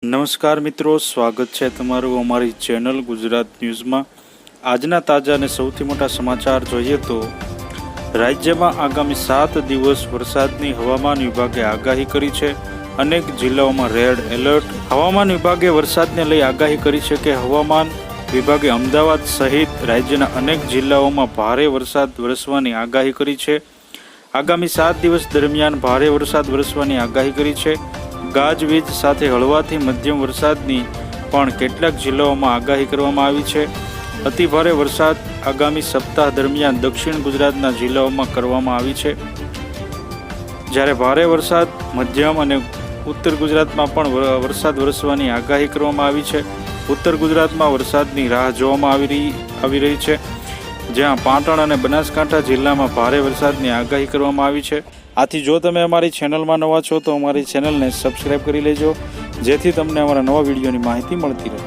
નમસ્કાર મિત્રો, સ્વાગત છે તમારું અમારી ચેનલ ગુજરાત ન્યૂઝમાં। આજના તાજા અને સૌથી મોટા સમાચાર જોઈએ તો રાજ્યમાં આગામી 7 દિવસ વરસાદની હવામાન વિભાગે આગાહી કરી છે। અનેક જિલ્લાઓમાં રેડ એલર્ટ। હવામાન વિભાગે વરસાદને લઈ આગાહી કરી છે કે હવામાન વિભાગે અમદાવાદ સહિત રાજ્યના અનેક જિલ્લાઓમાં ભારે વરસાદ વરસવાની આગાહી કરી છે। આગામી 7 દિવસ દરમિયાન ભારે વરસાદ વરસવાની આગાહી કરી છે। ગાજવીજ સાથે હળવાથી મધ્યમ વરસાદની પણ કેટલાક જિલ્લાઓમાં આગાહી કરવામાં આવી છે। અતિભારે વરસાદ આગામી સપ્તાહ દરમિયાન દક્ષિણ ગુજરાતના જિલ્લાઓમાં કરવામાં આવી છે, જ્યારે ભારે વરસાદ મધ્યમ અને ઉત્તર ગુજરાતમાં પણ વરસાદ વરસવાની આગાહી કરવામાં આવી છે। ઉત્તર ગુજરાતમાં વરસાદની રાહ જોવામાં આવી રહી છે, જ્યાં પાટણ અને બનાસકાંઠા જિલ્લામાં ભારે વરસાદની આગાહી કરવામાં આવી છે। આથી જો તમે અમારી ચેનલમાં નવા છો તો અમારી ચેનલને સબસ્ક્રાઇબ કરી લેજો, જેથી તમને અમારા નવા વિડીયોની માહિતી મળતી રહે।